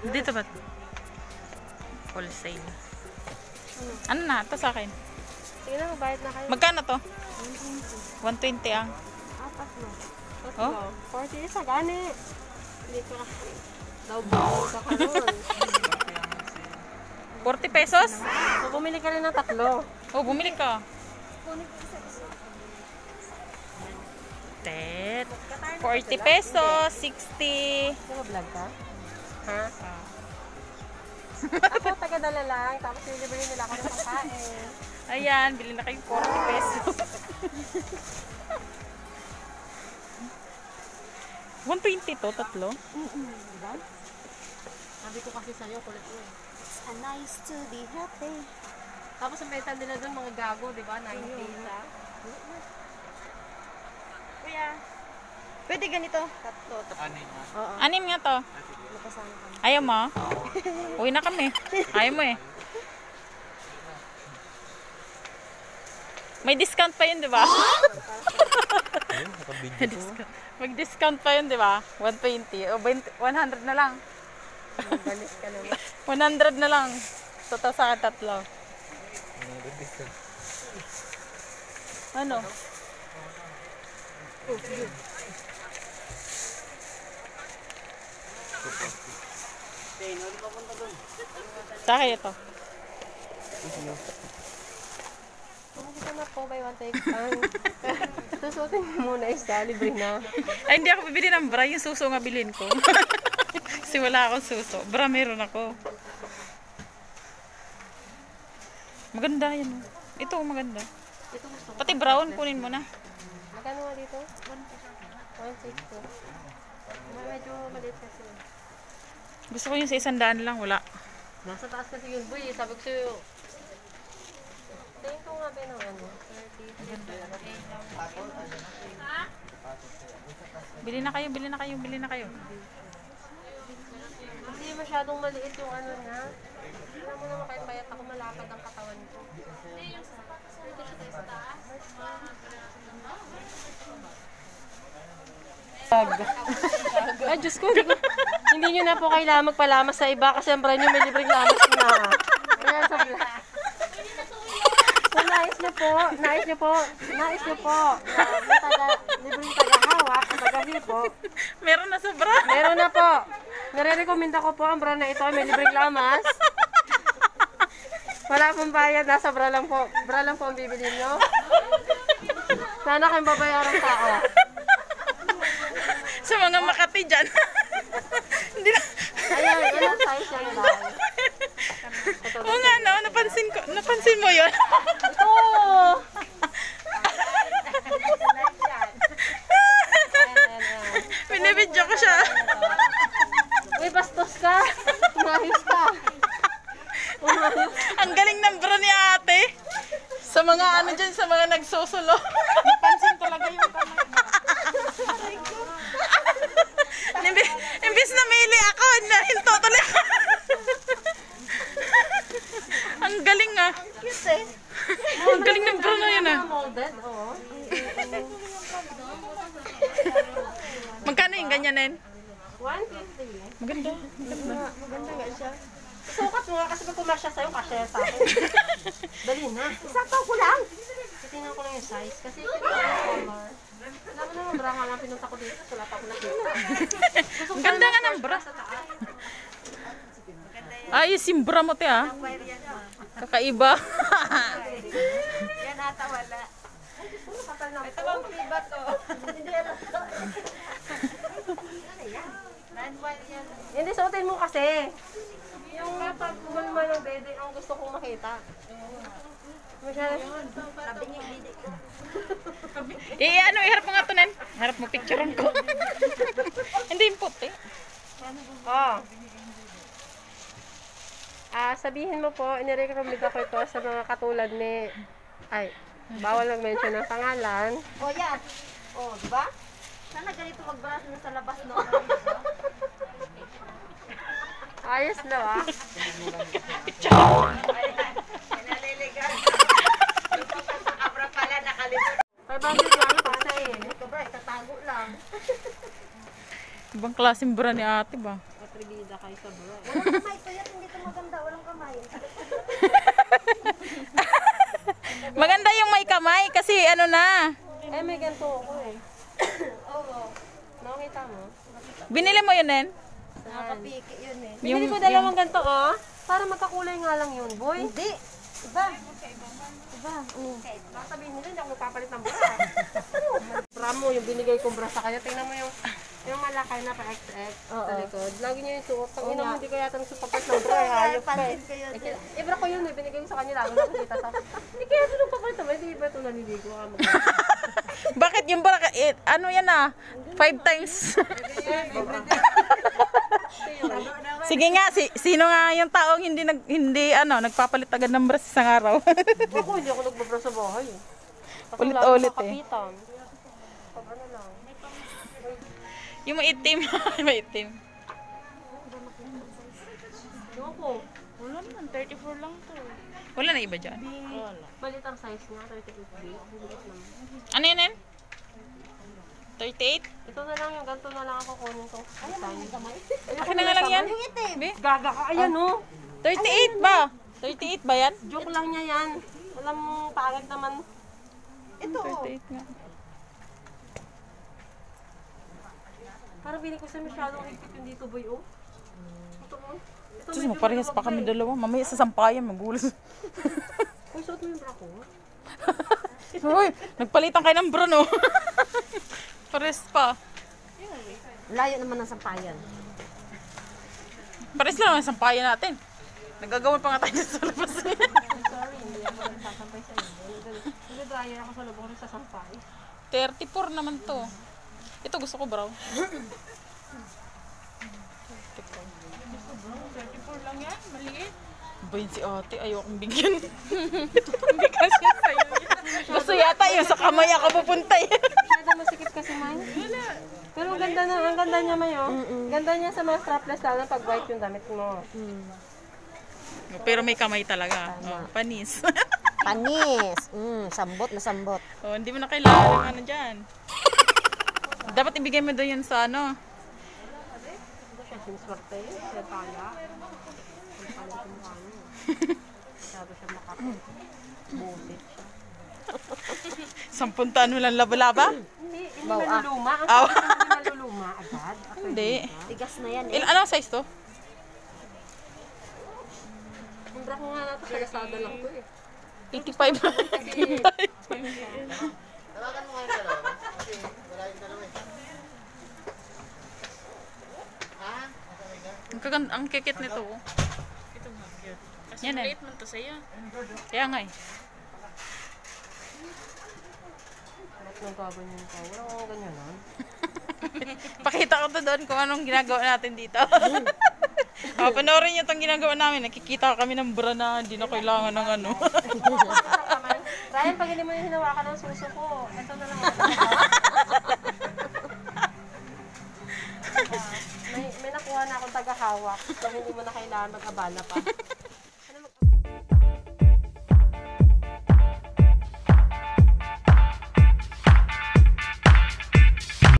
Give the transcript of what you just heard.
Dito ba? Wholesale. Ano na? Ito sa akin. Sige na, mabayad na kayo. Magkano to? 120 ang. Apat mo. Oh? 40 isa, gani. Hindi ka. Daw ka nun. 40 pesos? So, bumili ka rin ng tatlo. Oh, bumili ka. Tet. 40 pesos, 60. Nag-vlog ka? Ha? Ako, taga-dala lang. Tapos nilibili nila ako ng pagkain. Ayan, bili na kayong 40 pesos. 120 to, tatlo. Diba? Sabi ko kasi sa'yo, kulit mo eh. It's a nice to be happy. Tapos ang benta nila doon, mga gago, diba? 90 na. Kuya, pwede ganito? Tatlo. Oo. Anim nga to. Napasama kami. Ayaw mo? Uwi na kami. Ayaw mo eh. May discount pa yun, di ba? Mag-discount pa yun, di ba? 120. O 100 na lang. Balis ka naman. 100 na lang. Total sa akin tatlo. Ano? Sa akin ito. Dito na po, buy one take one. Susutin mo muna isa, libre na. Ay, hindi ako bibili ng bra. Yung suso nga bilhin ko. Kasi wala akong suso. Bra meron ako. Maganda yan. Oh. Ito maganda. Ito gusto ko. Pati brown, kunin mo na. Magkano nga dito? 162. Medyo maliit kasi. Gusto ko yung sa 100 lang. Wala. Nasa taas kasi yun, boy. Sabi ko sa'yo. Tingin ko nga ba ng ano? 30. Bili na kayo, bili na kayo, bili na kayo. Hindi masyadong maliit yung ano niya. Tingnan mo naman kahit payat ako, malapad ang katawan ko. Ay, Diyos ko, hindi nyo na po kailangan magpalamas sa iba kasi ang brand nyo may libreng lamas na. Kaya sa kung nais nyo po, na may libreng tagahawak, tagahipo, Meron na sa bra. meron na po. Nare-recommenda ko po ang brand na ito, may libreng lamas. Wala pong bayad, nasa bra lang po. Bra lang po ang bibili nyo. Sana kayong babayarang tao. Sa mga Makati dyan. Hindi na. Ayun, ilang size yan dahil. Oo nga, no? Napansin mo yun. Ito! Binibidyo ko siya. Uy, bastos ka! Umahis ka! Umahis! Ang galing ng bra ni ate. Sa mga ano dyan, sa mga nagsusulo. Napansin talaga yung kamay. Imbis na mili ako, nahinto tuloy ako. Ang galing ah. Cute eh. Ang galing ng bra na yun ah. Molded, oo. Magkano yung ganyanin? 150. Maganda. Maganda nga siya. Sukat mo nga kasi pag pumasya sa'yo, kasya sa akin. Dali na. Isakto ko lang. Titingnan ko lang yung size kasi ito yung color. Alam mo naman, bra nga lang pinunta ko dito. Wala pa ako nakita. Ang ganda nga ng bra. Sa taas. Ayos yung bra mo te ah. Kakaiba. Yan ata wala. Ito bang tiba to? Hindi alam. Hindi, suotin mo kasi. Yung pagkumalma ng dede ang gusto kong makita. Masyado. Sabi niya hindi ka. Ano, iharap mo nga to, Nen. Harap mo picturean ko. Hindi yung puti. Oh. Sabihin mo po, inirecommend ako ito sa mga katulad ni... Ay, bawal mag-mention ng pangalan. O yan. O, diba? Sana ganito magbara na sa labas, no? Ayos na ah. Naliligan. Yung sa abra pala nakalimutan. 500 lang, pasa eh. Ibang klaseng bra ni ate ba? Atribida kayo sa bra. Walang kamay to yan, hindi to maganda. Walang kamay. Maganda yung may kamay kasi ano na. Eh, may ganito ako eh. Oo. Nakakita mo? Binili mo yun, Nen? Nakakapiki yun eh. Bibili ko dalawang ganito, oh. Para magkakulay nga lang yun, boy. Hindi. Iba. Iba. Baka sabihin nila, hindi ako nagpapalit ng bra. Bra mo, yung binigay kong bra sa kanya. Tingnan mo yung malakay na pa-XX sa likod. Lagi niya yung suot. Pag ina mo, hindi ko yata nagsupapat ng bra. Hayop ka eh. Pansin ko yun. Bra ko yun eh. Binigay ko sa kanya. Lagi nakikita sa hindi kaya ito nagpapalit naman. Hindi ba ito naliligo? Bakit yung bra? Ano yan ah? 5 times. Sige nga, sino nga yung taong hindi nagpapalit agad ng bra sa isang araw? Ako, hindi ako nagbabra sa bahay eh. Kasi Ulit-ulit lagi eh. makapitan. Pag ano lang. Yung maitim. Maitim. Ano po? Wala naman, 34 lang to. Wala na iba dyan. Balit ang size niya, 38B. Bigat naman. Ano yun, Nen? 38? Ito na lang, yung ganito na lang ako kunin ko. Design. Akin na nga lang yan. Be? Gaga ka, ayan oh. 38 ba? 38 ba yan? Joke lang niya yan. Alam mo, pangit naman. Ito. 38 nga. Parang feeling ko sa masyadong higpit yung dito, boy, oh. Ito mo. Ito Diyos mo, parehas pa kami dalawa. Mamaya sa sampayan, magulas. Uy, suot mo yung bra ko. Uy, nagpalitan kayo ng bra, no? Pares pa. Layo naman ng sampayan. Pares lang ang sampayan natin. Nagagawan pa nga tayo sa labas. I'm sorry, hindi ako nagsasampay sa iyo. Nag-dryer ako sa loob ko nagsasampay. 34 naman to. Ito gusto ko brown. 34 lang yan, maliit. Ba yun si ate, ayokong bigyan. Hindi kasi sa'yo yan. Gusto yata yun, sa kamay ako pupunta eh. Masyado masikip kasi man. Pero ang ganda niya Mayo. Ganda niya sa mga strapless lalo pag white yung damit mo. Pero may kamay talaga. Oh, panis. Panis. Sambot na sambot. Oh, hindi mo na kailangan ng ano dyan. Dapat ibigay mo doon yun sa ano. Ito siya, siniswerte. Siya tala. Ang pala ko mukha niya. Masyado siya makapit. Busit siya. 10 taon mo lang laba-laba? Hindi maluluma. Ang Aw. sabi ko hindi maluluma agad. Hindi. Tigas na yan eh. Anong size to? Ang bra ko nga nato sa Lazada lang to eh. 85. Ang kikit nito. Oh. Ito nga, cute. Kasi yan, late man to sa'yo. Kaya nga eh. Ba't nagkaganyan ka? Wala akong ganyanan. Pakita ko to doon kung anong ginagawa natin dito. Panoorin niyo itong ginagawa namin. Nakikita kami ng bra na hindi na kailangan ng ano. Ryan, pag hindi mo yung hinawakan ng suso ko, ito na lang. May nakuha na akong tagahawak. Pag hindi mo na kailangan mag-abala pa.